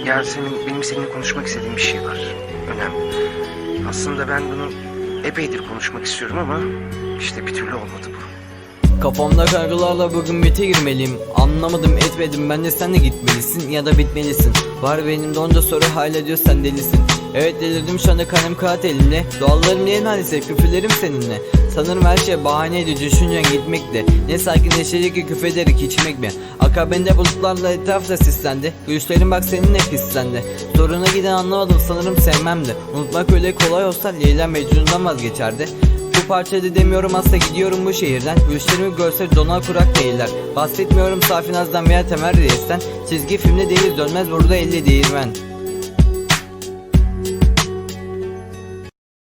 Ya benim seninle konuşmak istediğim bir şey var. Önemli. Aslında ben bunu epeydir konuşmak istiyorum ama işte bir türlü olmadı bu. Kafamda kaygılarla bugün bite girmeliyim. Anlamadım etmedim, ben de sen de gitmelisin ya da bitmelisin. Var benim de onca soru, hala diyor sen delisin. Evet delirdim şu anda, kanım kağıt elimde. Doğallarım değil maalesef, küfürlerim seninle. Sanırım her şey bahaneydi, düşüncen gitmekti. Ne sakinleşecek ki küfederek içmek mi? Akabinde bulutlarla etrafta sislendi. Gülüşlerim bak seninle pislendi. Zoruna giden anlamadım, sanırım sevmemdi. Unutmak öyle kolay olsa Leyla Mecnun'dan vazgeçerdi. Bu parçada demiyorum, asla gidiyorum bu şehirden. Gülüşlerimi görse donar kurak değiller. Bahsetmiyorum Safinaz'dan veya Temel Reis'ten. Çizgi filmde değil, dönmez burada 50 değirmen.